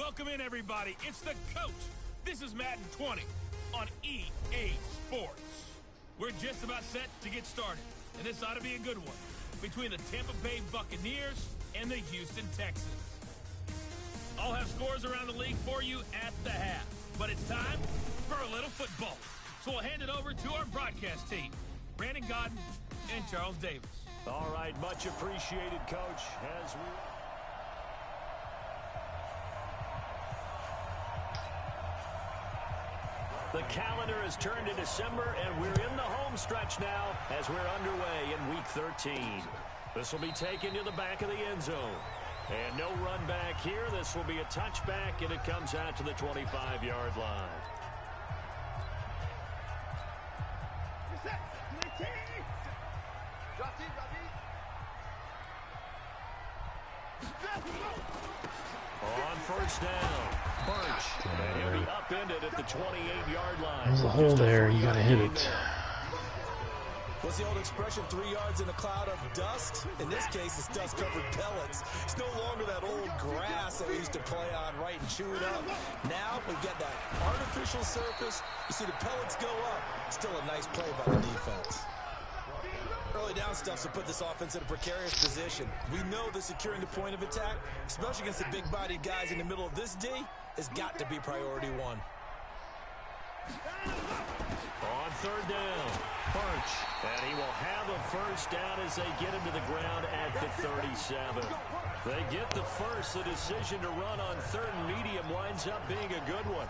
Welcome in, everybody. It's the coach. This is Madden 20 on EA Sports. We're just about set to get started, and this ought to be a good one between the Tampa Bay Buccaneers and the Houston Texans. I'll have scores around the league for you at the half, but it's time for a little football. So we'll hand it over to our broadcast team, Brandon Godden and Charles Davis. All right, much appreciated, Coach. As we... The calendar has turned to December, and we're in the home stretch now as we're underway in Week 13. This will be taken to the back of the end zone. And no run back here. This will be a touchback, and it comes out to the 25-yard line. On first down, Birch, and he'll be upended at the 28-yard line. There's a hole there. You got to hit it. What's the old expression, 3 yards in a cloud of dust? In this case, it's dust-covered pellets. It's no longer that old grass that we used to play on, right, and chew it up. Now we get that artificial surface. You see the pellets go up. Still a nice play by the defense. Early down stuff to put this offense in a precarious position. We know that securing the point of attack, especially against the big-bodied guys in the middle of this D, has got to be priority one. On third down, Birch, and he will have a first down as they get him to the ground at the 37. They get the first. The decision to run on third and medium winds up being a good one.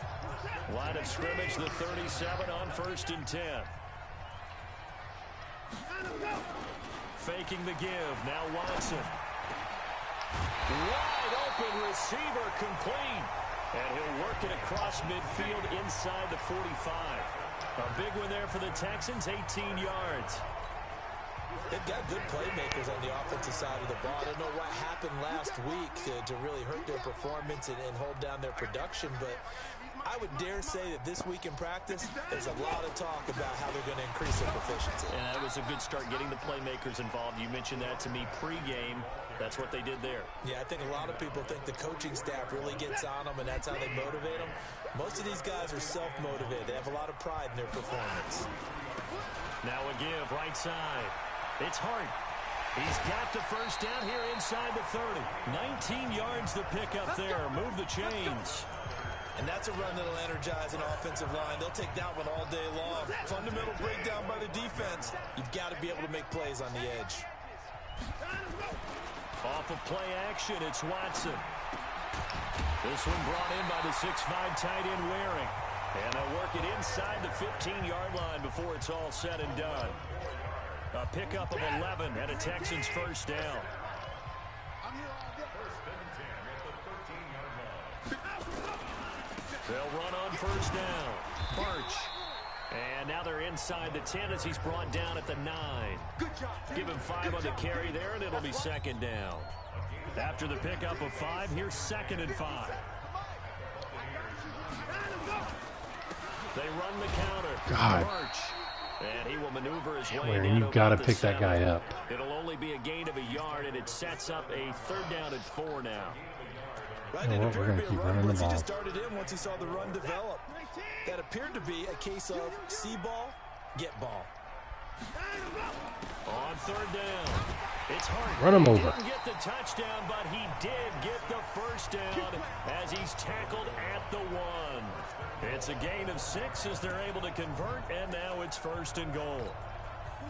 Line of scrimmage, the 37 on first and 10. Faking the give, now Watson. Wide open receiver, complete. And he'll work it across midfield inside the 45. A big one there for the Texans, 18 yards. They've got good playmakers on the offensive side of the ball. I don't know what happened last week to really hurt their performance and hold down their production, but I would dare say that this week in practice, there's a lot of talk about how they're going to increase their proficiency. And that was a good start getting the playmakers involved. You mentioned that to me pregame. That's what they did there. Yeah, I think a lot of people think the coaching staff really gets on them, and that's how they motivate them. Most of these guys are self-motivated. They have a lot of pride in their performance. Now a give, right side. It's Hart. He's got the first down here inside the 30. 19 yards to pick up there. Move the chains. And that's a run that'll energize an offensive line. They'll take that one all day long. Fundamental breakdown by the defense. You've got to be able to make plays on the edge. Off of play action, it's Watson. This one brought in by the 6'5" tight end Waring. And they'll work it inside the 15-yard line before it's all said and done. A pickup of 11 and a Texans first down. They'll run on first down. Birch. And now they're inside the 10 as he's brought down at the 9. Give him 5 on the carry there, and it'll be second down. After the pickup of 5, here's 2nd and 5. They run the counter. God. Birch. And he will maneuver his way Where down. you've got to pick that guy up. It'll only be a gain of a yard, and it sets up a third down and 4 now. Right, You know what, we're going to keep running the He ball. just started in once he saw the run develop. That appeared to be a case of see ball, get ball. On third down, it's Hart. Run him over. He didn't get the touchdown, but he did get the first down as he's tackled at the 1. It's a gain of 6 as they're able to convert, and now it's first and goal.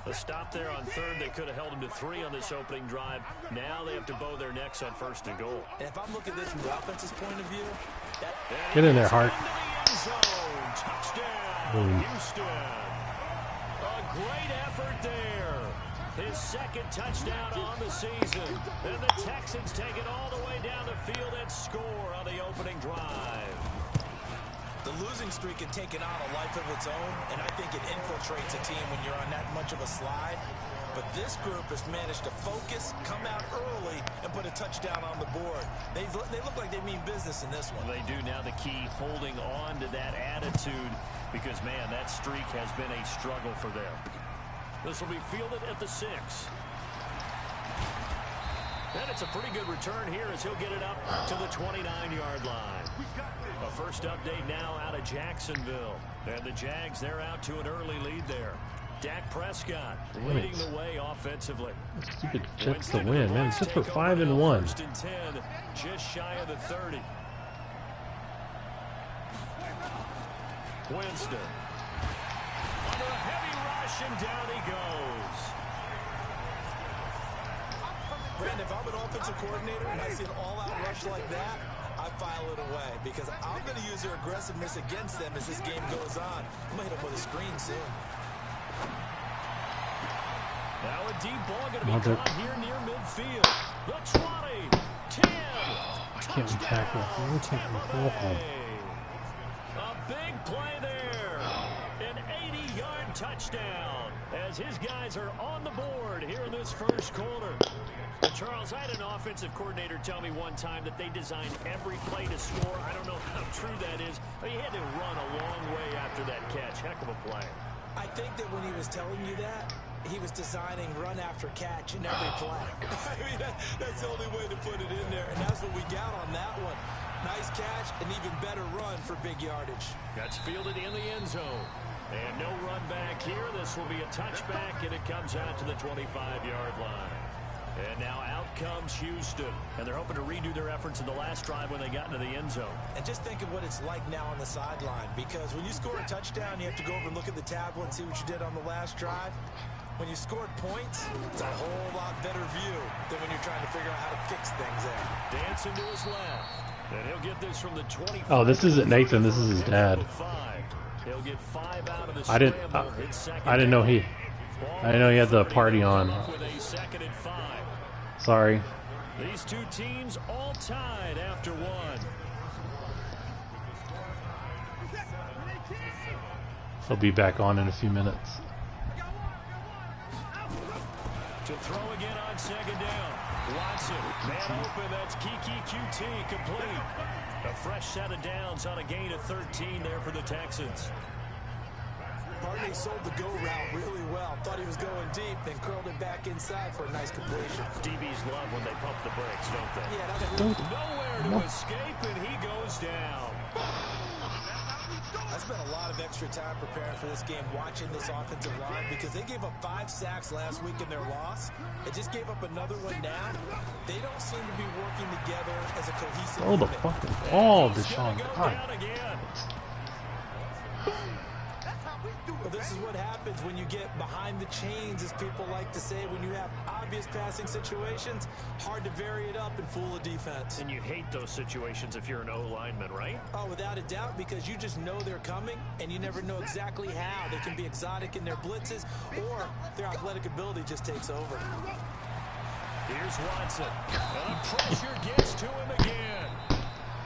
The stop there on third, they could have held him to 3 on this opening drive. Now they have to bow their necks on first and goal. And if I'm looking at this from the offense's point of view, Get in there, Hart. Touchdown, Houston. A great effort there. His second touchdown on the season. And the Texans take it all the way down the field and score on the opening drive. the losing streak had taken on a life of its own, and I think it infiltrates a team when you're on that much of a slide. But this group has managed to focus, come out early, and put a touchdown on the board. They look like they mean business in this one. They do. Now the key, holding on to that attitude, because, man, that streak has been a struggle for them. This will be fielded at the 6. And it's a pretty good return here as he'll get it up to the 29-yard line. A first update now out of Jacksonville. And the Jags, they're out to an early lead there. Dak Prescott leading the way offensively. Stupid Jets to win, man. It's just for 5-1. First and 10, just shy of the 30. Winston. Under a heavy rush, and down he goes. Brandon, if I'm an offensive coordinator and I see an all-out rush like that, I file it away because I'm going to use their aggressiveness against them as this game goes on. I'm going to hit them with a screen soon. Now a deep ball going to be caught here near midfield. The 20, 10. I can't be tackled. Why can't we tackle? A big play there. An 80-yard touchdown as his guys are on the board here in this first quarter. Charles, I had an offensive coordinator tell me one time that they designed every play to score. I don't know how true that is, but he had to run a long way after that catch. Heck of a play. I think that when he was telling you that, he was designing run after catch in every play. I mean, that's the only way to put it in there, and that's what we got on that one. Nice catch, an even better run for big yardage. That's fielded in the end zone. And no run back here. This will be a touchback, and it comes out to the 25-yard line. And now out comes Houston. And they're hoping to redo their efforts in the last drive when they got into the end zone. And just think of what it's like now on the sideline. Because when you score a touchdown, you have to go over and look at the tablet and see what you did on the last drive. When you scored points, it's a whole lot better view than when you're trying to figure out how to fix things there. Dancing to his left. And he'll get this from the 25. Oh, this isn't Nathan. This is his dad. He'll get 5 out of the I didn't know he had the party on. With a second and 5. Sorry. These two teams all tied after one. He'll be back on in a few minutes. To throw again on second down. Watson, man open, that's Kiki QT complete. A fresh set of downs on a gain of 13 there for the Texans. Barney sold the go route really well. Thought he was going deep, then curled it back inside for a nice completion. DBs love when they pump the brakes, don't they? Yeah, nowhere to escape, and he goes down. I spent a lot of extra time preparing for this game, watching this offensive line, because they gave up 5 sacks last week in their loss. They just gave up another one now. They don't seem to be working together as a cohesive Oh, the unit. fucking ball, Deshaun. God. Well, this is what happens when you get behind the chains, as people like to say. When you have obvious passing situations, hard to vary it up and fool a defense. And you hate those situations if you're an O-lineman, right? Oh, without a doubt, because you just know they're coming, and you never know exactly how. They can be exotic in their blitzes, or their athletic ability just takes over. Here's Watson. Pressure gets to him again.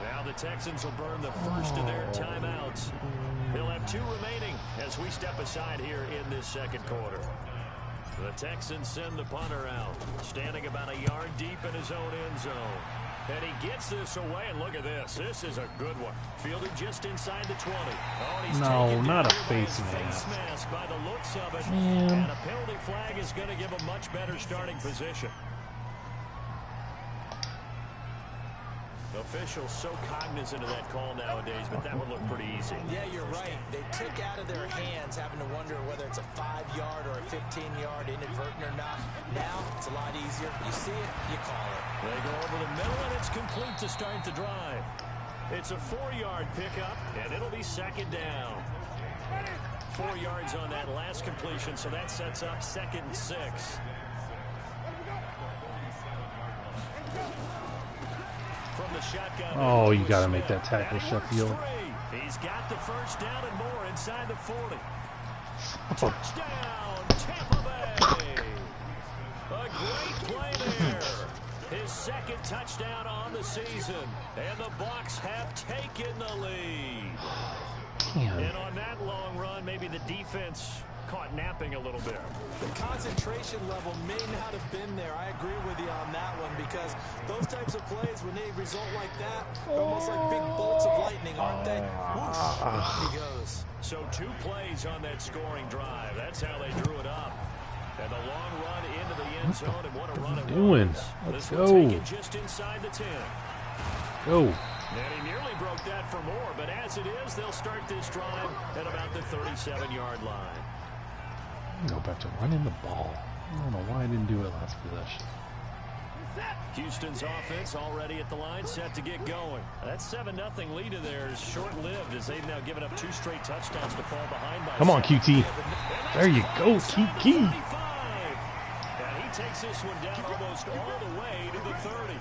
Now the Texans will burn the first of their timeouts. They'll have 2 remaining as we step aside here in this second quarter. The Texans send the punter out, standing about a yard deep in his own end zone. And he gets this away, and look at this. This is a good one. Fielded just inside the 20. Oh, and he's taken not a down by face his mask. mask by the looks of it. Man. And a penalty flag is going to give a much better starting position. Officials so cognizant of that call nowadays, but that would look pretty easy. Yeah, you're right. They took out of their hands having to wonder whether it's a 5-yard or a 15-yard, inadvertent or not. Now, it's a lot easier. You see it, you call it. They go over the middle, and it's complete to start the drive. It's a 4-yard pickup, and it'll be second down. 4 yards on that last completion, so that sets up 2nd and 6. From the shotgun. Oh, you got to make that tackle, Sheffield. He's got the first down and more inside the 40. Touchdown, Tampa Bay. A great play there. His 2nd touchdown on the season. And the Bucs have taken the lead. Damn. And on that long run, maybe the defense caught napping a little bit. The concentration level may not have been there. I agree with you on that one, because those types of plays, when they result like that, they're almost like big bolts of lightning, aren't they? Whoosh, he goes. So 2 plays on that scoring drive. That's how they drew it up. And the long run into the end zone, and what a run it doing? was. Let's This will take go. it just inside the 10. Go. And he nearly broke that for more, but as it is, they'll start this drive at about the 37-yard line. Go back to running the ball. I don't know why I didn't do it last possession. Houston's offense already at the line, set to get going. That 7-0 lead of theirs short-lived as they've now given up 2 straight touchdowns to fall behind by Come on, 7. QT. There you go, Kiki. And he takes this one down almost all the way to the 30.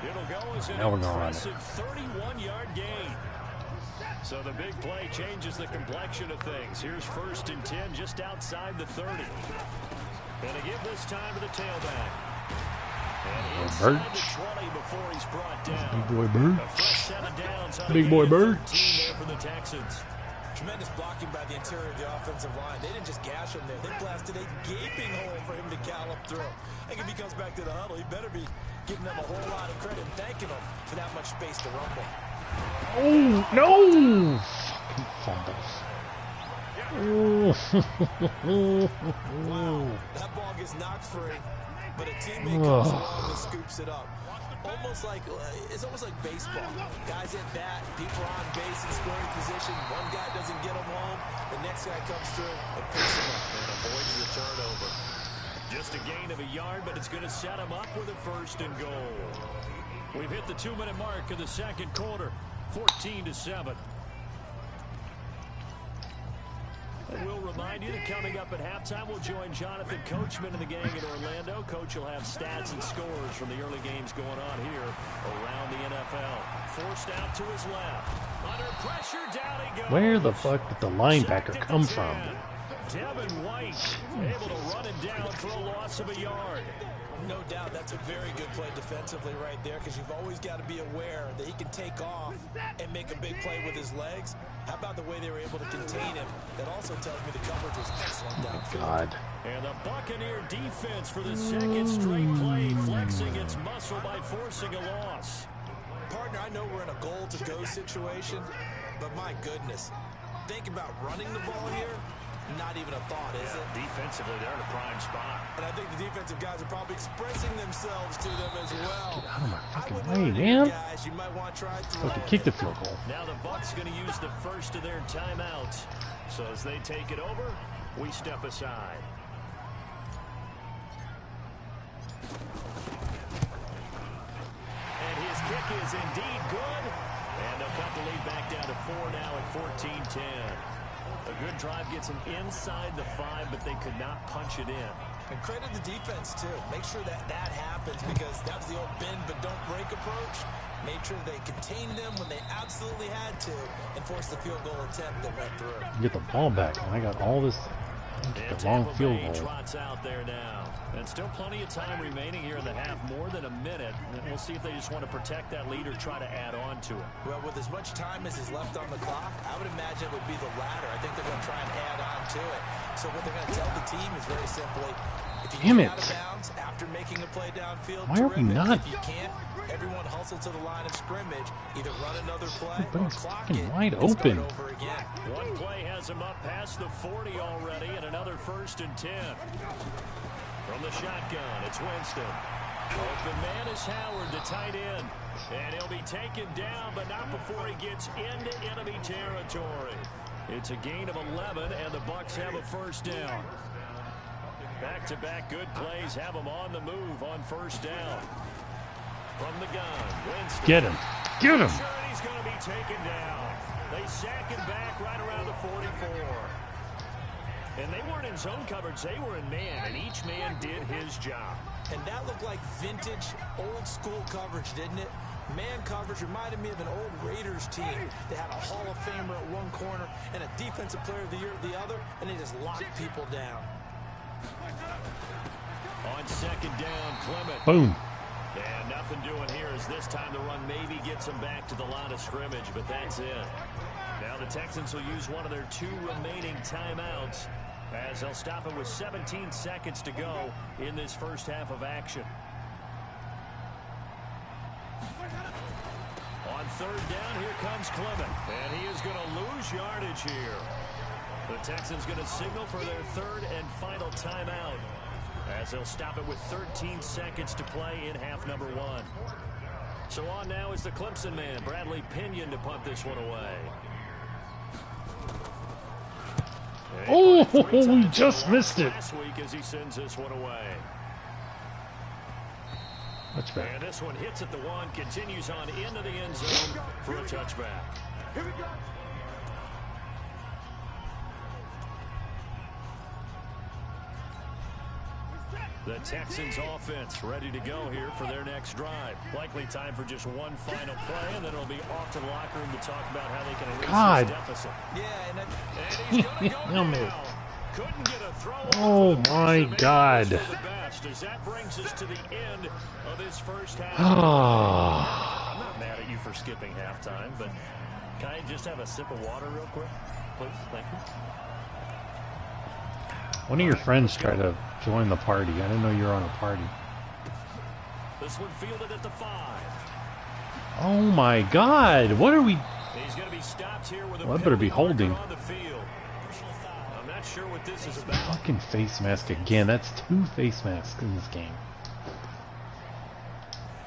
It'll go as an impressive 31-yard gain. So the big play changes the complexion of things. Here's 1st and 10 just outside the 30. And to give this time to the tailback. And inside the 20 before he's brought down. Big boy Bird. A fresh set of downs on Big boy Bird. there for the Texans. Tremendous blocking by the interior of the offensive line. They didn't just gash him there. They blasted a gaping hole for him to gallop through. I think if he comes back to the huddle, he better be giving them a whole lot of credit and thanking them for that much space to rumble. Oh, no! Fucking fumbles. Wow, that ball gets knocked free, but a teammate comes along and scoops it up. It's almost like baseball. Guys at bat, people are on base in scoring position. One guy doesn't get them home. The next guy comes through and picks him up and avoids the turnover. Just a gain of a yard, but it's going to set him up with a 1st and goal. We've hit the 2-minute mark of the second quarter, 14-7. And we'll remind you that coming up at halftime, we'll join Jonathan Coachman and the gang in Orlando. Coach will have stats and scores from the early games going on here around the NFL. Forced out to his left. Under pressure, down he goes. Where the fuck did the linebacker come from? Devin White able to run it down for a loss of a yard. No doubt that's a very good play defensively right there, because you've always got to be aware that he can take off and make a big play with his legs. How about the way they were able to contain him? That also tells me the coverage was excellent downfield. God. And the Buccaneer defense for the 2nd straight play, flexing its muscle by forcing a loss. Partner, I know we're in a goal-to-go situation, but my goodness, think about running the ball here. Not even a thought, is it? Defensively, they're in a prime spot. And I think the defensive guys are probably expressing themselves to them as well. Get out of my I fucking would way, warn you man. guys, you might want to try through. Fucking kick the field goal. Now the Bucs going to use the first of their timeouts. So as they take it over, we step aside. And his kick is indeed good. And they'll cut the lead back down to 4 now at 14-10. A good drive gets them inside the 5, but they could not punch it in. And credit the defense, too. Make sure that happens, because that was the old bend but don't break approach. Made sure they contained them when they absolutely had to and forced the field goal attempt that went through. Get the ball back. I got all this. And The long Tampa field Bay goal. trots out there now. And still plenty of time remaining here in the half, more than a minute. And we'll see if they just want to protect that lead or try to add on to it. Well, with as much time as is left on the clock, I would imagine it would be the latter. I think they're going to try and add on to it. So what they're going to tell the team is very simply, if you Damn get it. out of bounds after making a play downfield, Why are we terrific. not? If you can't, everyone hustle to the line of scrimmage, either run another play But or it's clock fucking it wide and start open. over again. One play has him up past the 40 already, and another 1st and 10. From the shotgun, it's Winston. Open man is Howard, the tight end. And he'll be taken down, but not before he gets into enemy territory. It's a gain of 11, and the Bucs have a 1st down. Back-to-back good plays have them on the move on 1st down. From the gun, Winston. Get him. Get him. Sure, he's going to be taken down. They sack him back right around the 44. And they weren't in zone coverage. They were in man, and each man did his job. And that looked like vintage, old-school coverage, didn't it? Man coverage reminded me of an old Raiders team that had a Hall of Famer at one corner and a Defensive Player of the Year at the other, and they just locked people down. On 2nd down, Clement. Boom. And nothing doing here as this time the run maybe gets them back to the line of scrimmage, but that's it. Now the Texans will use one of their 2 remaining timeouts as they'll stop it with 17 seconds to go in this first half of action. On 3rd down, here comes Clement. And he is going to lose yardage here. The Texans going to signal for their third and final timeout, as they'll stop it with 13 seconds to play in half number 1. So on now is the Clemson man, Bradley Pinion, to punt this one away. Oh, we just missed it. Last week as he sends this one away. Touchback. And this one hits at the 1, continues on into the end zone for a touchback. Here we go. The Texans offense ready to go here for their next drive. Likely time for just one final play, and then it'll be off to the locker room to talk about how they can erase this deficit. Yeah, and he's going to go now. Couldn't get a throw. Oh my God. As that brings us to the end of this first half. I'm not mad at you for skipping halftime, but can I just have a sip of water real quick? Please, thank you. One of your friends tried to join the party. I didn't know you were on a party. This one fielded at the 5. Oh my God! What are we? He's going to be stopped here with a Well, I better be holding. on the field. I'm not sure what this is about. Fucking face mask again. That's 2 face masks in this game.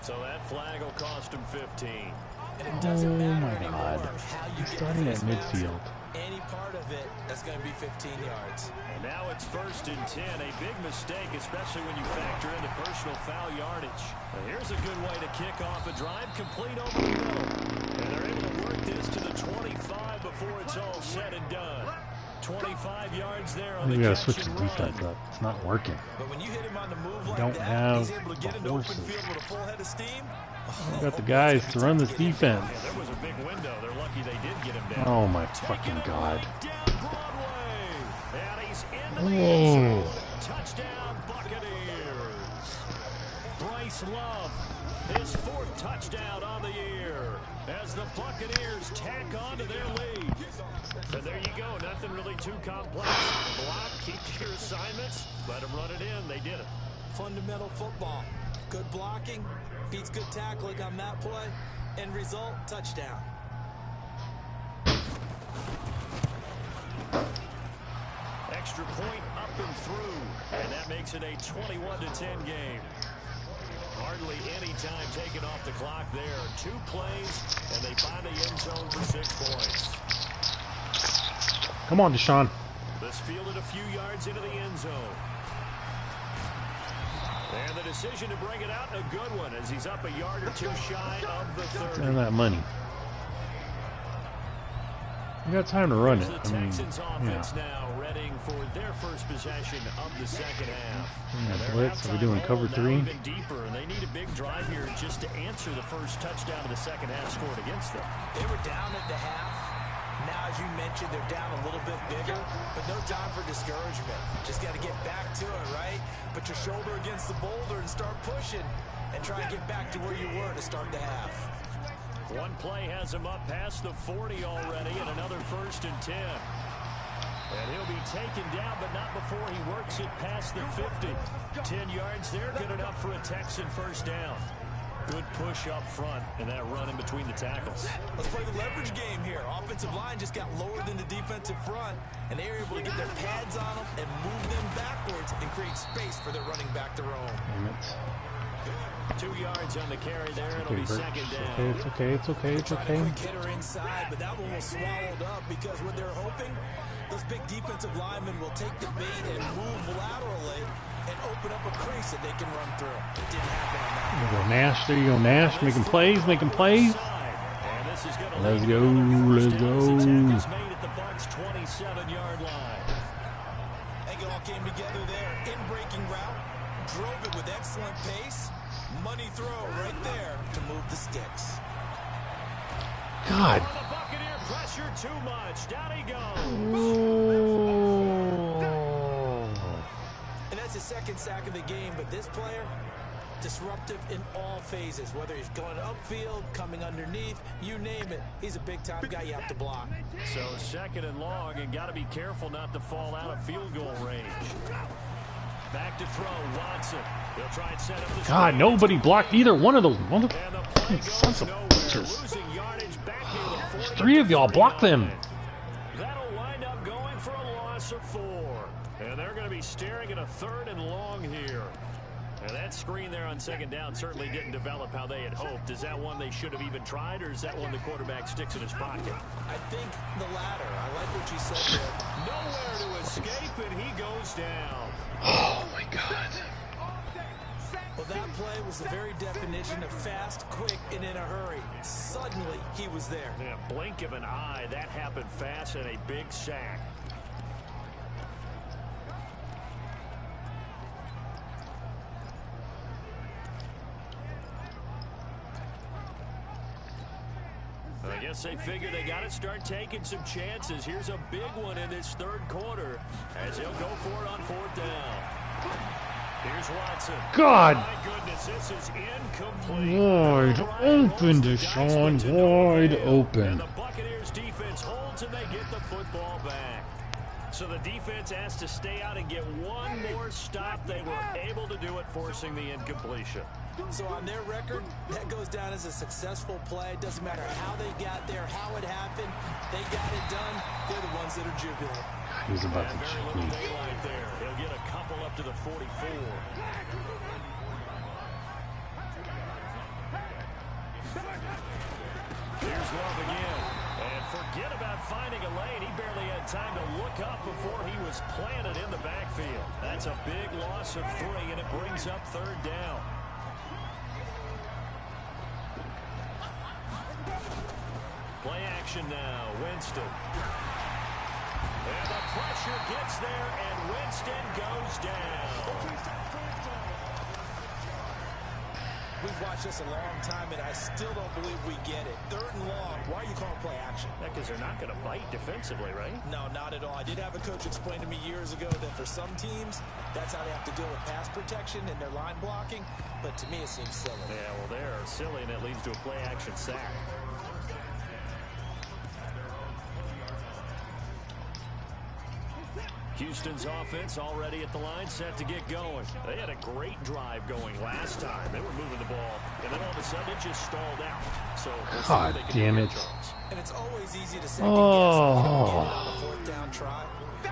So that flag will cost him 15. And it doesn't matter my anymore God. how you He's get starting the at face mask. midfield. Any part of it, that's going to be 15 yards. And now it's 1st and 10. A big mistake, especially when you factor in the personal foul yardage. And here's a good way to kick off a drive, complete over the middle. And they're able to work this to the 25 before it's all said and done. 25 yards there on We the gotta catch switch the and run. defense up. It's not working. But when you hit him on the move like Don't that, have he's able to get the into open horses. field with a full head of steam. We got the guys to run this defense. Yeah, there was a big window. They're lucky they did get him down. Oh my fucking God. Down Broadway. And he's into the Oh. end zone. Touchdown, Buccaneers. Bryce Love, his 4th touchdown on the year as the Buccaneers tack on to their lead. And there you go. Nothing really too complex. Block, keep to your assignments. Let them run it in. They did it. Fundamental football. Good blocking, beats good tackling on that play. End result, touchdown. Extra point up and through. And that makes it a 21-10 game. Hardly any time taken off the clock there. 2 plays, and they find the end zone for 6 points. Come on, Deshaun. This fielded a few yards into the end zone. And the decision to bring it out, a good one, as he's up a yard or 2 shy of the 30. Earn that money. You got time to run it. The I mean, Texans yeah. offense now readying for their first possession of the second half. Yeah, And their blitz. Are we halftime doing cover hold 3? now even deeper, and they need a big drive here just to answer the first touchdown of the second half scored against them. They were down at the half. Now, as you mentioned, they're down a little bit bigger, but no time for discouragement. Just got to get back to it, right? Put your shoulder against the boulder and start pushing and try and get back to where you were to start the half. One play has him up past the 40 already, and another 1st and 10. And he'll be taken down, but not before he works it past the 50. 10 yards there, good enough for a Texan first down. Good push up front, and that run in between the tackles. Let's play the leverage game here. Offensive line just got lower than the defensive front, and they were able to get their pads on them and move them backwards and create space for their running back to roam. Damn it. 2 yards on the carry there. It'll Okay, be Bert. second It's down. okay, it's okay, it's okay, it's Tried a okay. quick hitter inside, but that one was swallowed up because what they're hoping, those big defensive linemen will take the bait and move laterally and open up a crease that they can run through. It didn't happen on that. There you go, Nash. There you go, Nash. Making plays, making plays. And this is gonna Let's lead go, to let's first down. The go. tackle's made at the Bucs' 27-yard line. I think it all came together there. In breaking route, drove it with excellent pace. Money throw right there to move the sticks. God. Oh, the Buccaneer pressure too much. Down he goes. And that's his 2nd sack of the game, but this player, disruptive in all phases, whether he's going upfield, coming underneath, you name it. He's a big-time guy you have to block. So 2nd and long, and got to be careful not to fall out of field goal range. Back to throw, Watson. They'll try and set up the God, nobody blocked either one of those And the play motherfucking sons goes of nowhere. bitches. Losing yardage back near the 40. 3 of y'all block them. That'll wind up going for a staring at a 3rd and long here. And that screen there on 2nd down certainly didn't develop how they had hoped. Is that one they should have even tried, or is that one the quarterback sticks in his pocket? I think the latter. I like what you said there. Nowhere to escape, and he goes down. Oh, my God. Well, that play was the very definition of fast, quick, and in a hurry. Suddenly, he was there. Yeah, blink of an eye. That happened fast and a big sack. I guess they figure they got to start taking some chances. Here's a big one in this 3rd quarter as he'll go for it on 4th down. Here's Watson. God! My goodness, this is incomplete. Wide open, Deshaun. Wide open. And the Buccaneers defense holds and they get the football back. So the defense has to stay out and get one more stop. They were able to do it, forcing the incompletion. So on their record, that goes down as a successful play. It doesn't matter how they got there, how it happened. They got it done. They're the ones that are jubilant. He's about to very cheat little me. daylight there. He'll get a couple up to the 44. Here's Love again. And forget about finding a lane. He barely had time to look up before he was planted in the backfield. That's a big loss of 3, and it brings up 3rd down. Play action now. Winston. And the pressure gets there, and Winston goes down. We've watched this a long time, and I still don't believe we get it. 3rd and long. Why are you calling play action? Because they're not going to bite defensively, right? No, not at all. I did have a coach explain to me years ago that for some teams, that's how they have to deal with pass protection and their line blocking. But to me, it seems silly. Yeah, well, they're silly, and it leads to a play action sack. Houston's offense already at the line, set to get going. They had a great drive going last time. They were moving the ball, and then all of a sudden it just stalled out. So God damn it. And it's always easy to second guess on a 4th down try.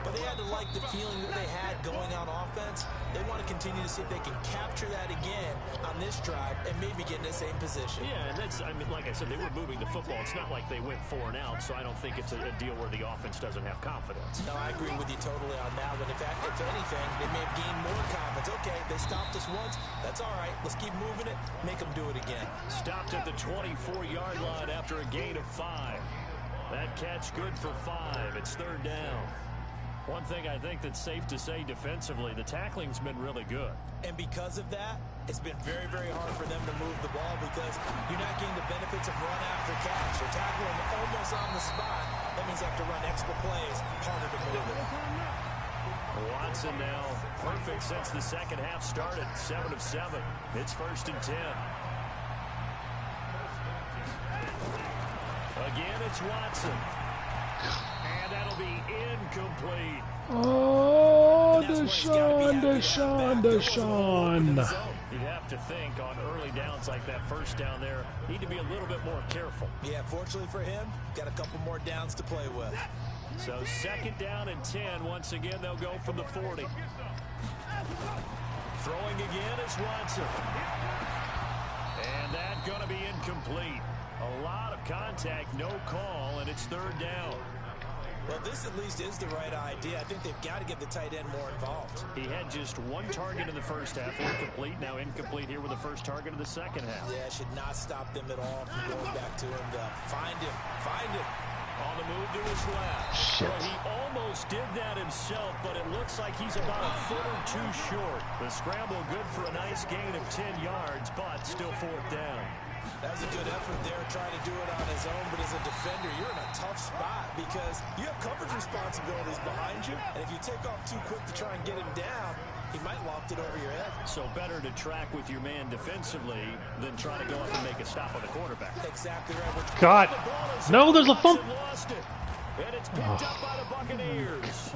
But they had to like the feeling that they had going on offense. They want to continue to see if they can capture that again on this drive and maybe get in the same position. Yeah, and that's, I mean, like I said, they were moving the football. It's not like they went 4 and out, so I don't think it's a deal where the offense doesn't have confidence. No, I agree with you totally on that one. In fact, if anything, they may have gained more confidence. Okay, they stopped us once. That's all right. Let's keep moving it. Make them do it again. Stopped at the 24-yard line after a gain of 5. That catch good for 5. It's 3rd down. One thing I think that's safe to say defensively, the tackling's been really good. And because of that, it's been very, very hard for them to move the ball because you're not getting the benefits of run after catch. You're tackling almost on the spot. That means you have to run extra plays, harder to move it. Watson now perfect since the 2nd half started. 7 of 7. It's 1st and 10. Again, it's Watson. And that'll be incomplete. Oh, Deshaun. You'd have to think on early downs like that 1st down there, need to be a little bit more careful. Yeah, fortunately for him, got a couple more downs to play with. So 2nd down and 10. Once again, they'll go from the 40. Throwing again is Watson. And that's going to be incomplete. A lot of contact, no call, and it's 3rd down. Well, this at least is the right idea. I think they've got to get the tight end more involved. He had just 1 target in the 1st half, incomplete. Now incomplete here with the 1st target of the 2nd half. Yeah, should not stop them at all from going back to him to find him. On the move to his left. Shit. Well, he almost did that himself, but it looks like he's about a foot or 2 short. The scramble good for a nice gain of 10 yards, but still 4th down. That was a good effort there, trying to do it on his own, but as a defender, you're in a tough spot because you have coverage responsibilities behind you, and if you take off too quick to try and get him down, he might loft it over your head. So better to track with your man defensively than try to go up and make a stop on the quarterback. Exactly right. God. No, there's a fumble. Lost it. And it's picked up by the Buccaneers.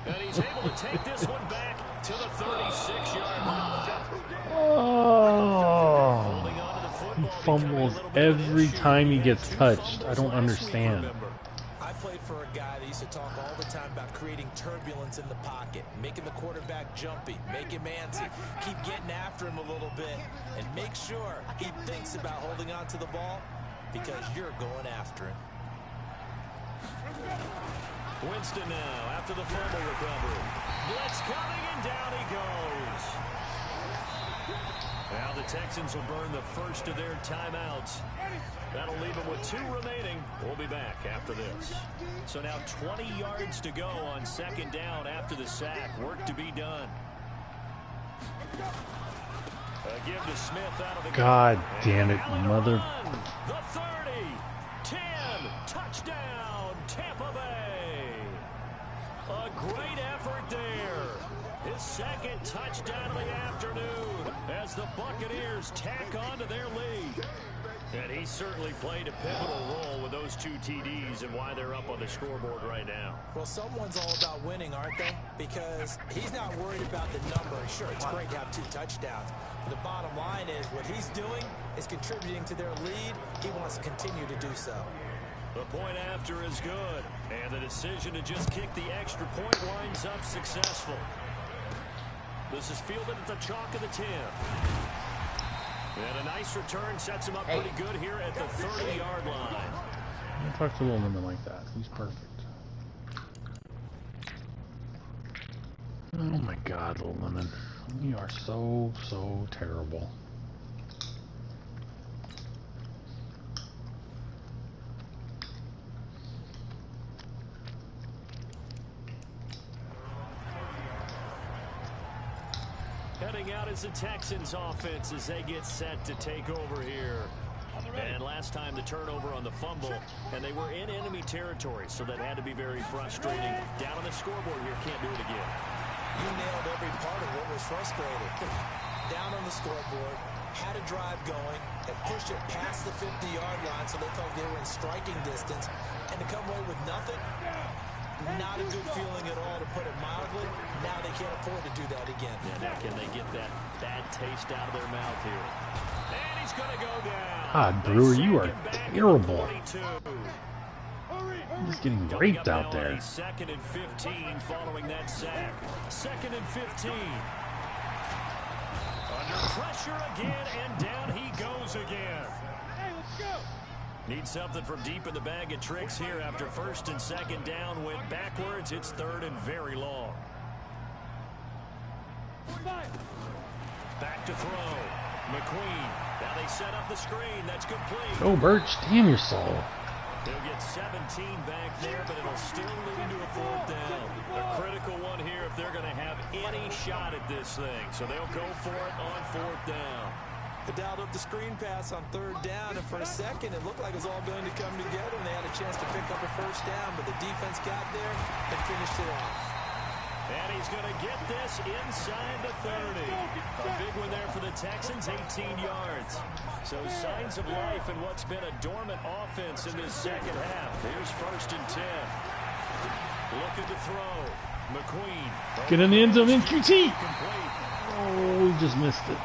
And he's able to take this one back to the 36-yard line. Oh. He fumbles every time he gets touched. I don't understand. I played for a guy that used to talk all the time about creating turbulence in the pocket, making the quarterback jumpy, make him antsy, keep getting after him a little bit, and make sure he thinks about holding on to the ball because you're going after him. Winston now after the fumble recovery. Blitz coming, and down he goes. Now the Texans will burn the first of their timeouts. That'll leave them with 2 remaining. We'll be back after this. So now 20 yards to go on second down after the sack. Work to be done. A give to Smith out of the God damn it, mother. The 30, 10, touchdown, Tampa Bay. A great effort there. His second touchdown of the afternoon as the Buccaneers tack on to their lead. And he certainly played a pivotal role with those 2 TDs and why they're up on the scoreboard right now. Well, someone's all about winning, aren't they? Because he's not worried about the number. Sure, it's great to have 2 touchdowns. But the bottom line is what he's doing is contributing to their lead. He wants to continue to do so. The point after is good. And the decision to just kick the extra point winds up successful. This is fielded at the chalk of the 10. And a nice return sets him up pretty good here at the 30-yard line. Don't talk to little lemon like that. He's perfect. Oh my God, little lemon. You are so, so terrible. Heading out is the Texans offense as they get set to take over here. And last time the turnover on the fumble, and they were in enemy territory, so that had to be very frustrating. Down on the scoreboard here, can't do it again. You nailed every part of what was frustrating. Down on the scoreboard, had a drive going, and pushed it past the 50-yard line so they thought they were in striking distance, and to come away with nothing, not a good feeling at all, to put it mildly. Now they can't afford to do that again. Yeah, now can they get that bad taste out of their mouth here? And he's going to go down. God, Brewer, you are terrible. He's getting raped out there. 2nd and 15 following that sack. 2nd and 15. Under pressure again, and down he goes again. Hey, let's go. Need something from deep in the bag of tricks here after 1st and 2nd down. Went backwards. It's 3rd and very long. Back to throw. McQueen. Now they set up the screen. That's complete. Go, Birch. Damn your soul. They'll get 17 back there, but it'll still lead to a 4th down. A critical one here if they're going to have any shot at this thing. So they'll go for it on 4th down. They dialed up the screen pass on 3rd down, and for a second it looked like it was all going to come together, and they had a chance to pick up a 1st down, but the defense got there and finished it off. And he's going to get this inside the 30. A big one there for the Texans, 18 yards. So signs of life in what's been a dormant offense in this second half. Here's 1st and 10. Looking to throw. McQueen. Get in the end zone in QT. Oh, we just missed it.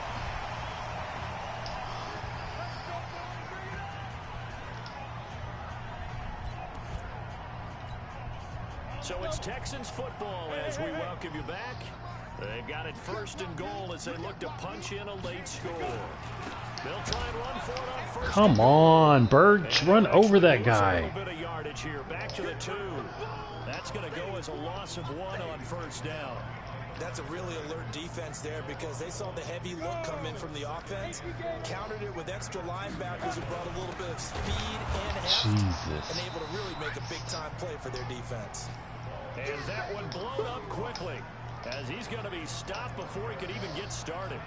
So it's Texans football as we welcome you back. They've got it 1st and goal as they look to punch in a late score. They'll try and run for it on 1st. Come on, Birch. Run over that guy. A little bit of yardage here. Back to the 2. That's going to go as a loss of 1 on 1st down. That's a really alert defense there because they saw the heavy look come in from the offense, countered it with extra linebackers who brought a little bit of speed and heft, and able to really make a big-time play for their defense. And that one blown up quickly as he's going to be stopped before he could even get started.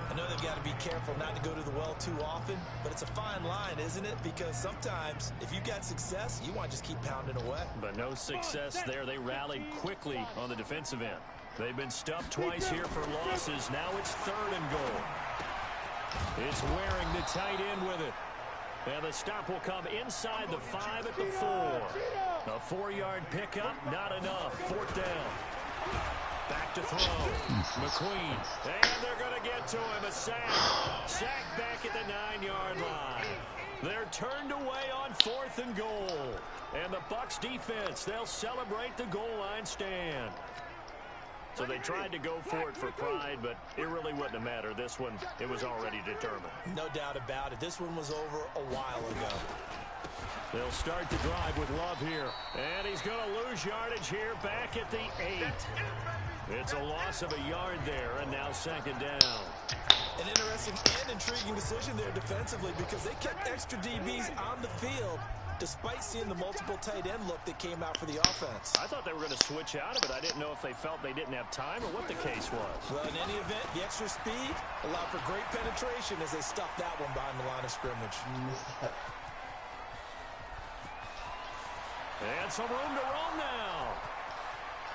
I know they've got to be careful not to go to the well too often, but it's a fine line, isn't it? Because sometimes if you've got success, you want to just keep pounding away. But no success there. They rallied quickly on the defensive end. They've been stuffed twice here for losses. Now it's 3rd and goal. It's Waring, the tight end, with it. And the stop will come inside the 5 at the 4. A 4-yard pickup, not enough. 4th down. Back to throw. McQueen. And they're going to get to him. A sack. Sack back at the 9-yard line. They're turned away on 4th and goal. And the Bucs defense, they'll celebrate the goal line stand. So they tried to go for it for pride, but it really wouldn't have mattered. This one, it was already determined. No doubt about it. This one was over a while ago. They'll start the drive with Love here. And he's going to lose yardage here back at the 8. It's a loss of a yard there, and now second down. An interesting and intriguing decision there defensively because they kept extra DBs on the field despite seeing the multiple tight end look that came out for the offense. I thought they were going to switch out of it. I didn't know if they felt they didn't have time or what the case was. Well, in any event, the extra speed allowed for great penetration as they stuffed that one behind the line of scrimmage. And some room to roam now.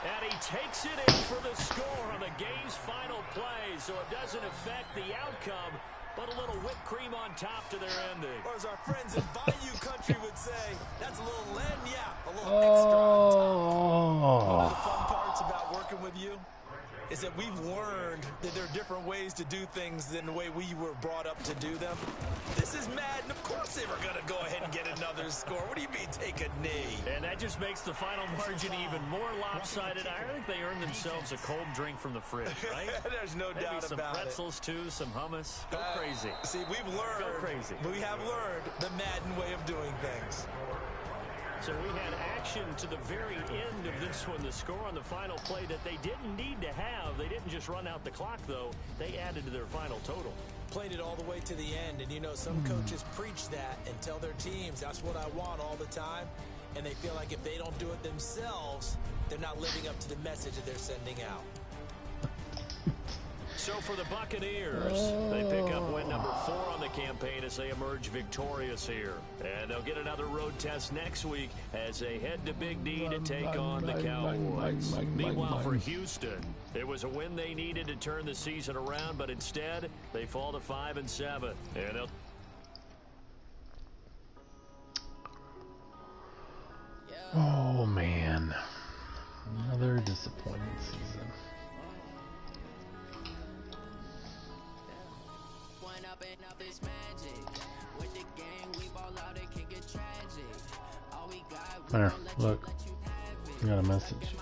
And he takes it in for the score on the game's final play, so it doesn't affect the outcome, but a little whipped cream on top to their ending. Or as our friends in Bayou Country would say, that's a little a little extra on top. One of the fun parts about working with you is that we've learned that there are different ways to do things than the way we were brought up to do them. This is Madden. Of course they were going to go ahead and get another score. What do you mean take a knee? And that just makes the final margin even more lopsided. I think they earned themselves a cold drink from the fridge, right? There's no Maybe doubt some about pretzels, too, some hummus. Go crazy. See, we've learned. Go crazy. We have learned the Madden way of doing things. So we had action to the very end of this one. The score on the final play that they didn't need to have. They didn't just run out the clock, though. They added to their final total. Played it all the way to the end. And, you know, some coaches preach that and tell their teams, that's what I want all the time. And they feel like if they don't do it themselves, they're not living up to the message that they're sending out. So for the Buccaneers, they pick up win number 4 on the campaign as they emerge victorious here. And they'll get another road test next week as they head to Big D to take on the Cowboys. Meanwhile, for Houston, it was a win they needed to turn the season around, but instead, they fall to 5-7. And they'll... Oh, man. Another disappointing season. There, look. I got a message.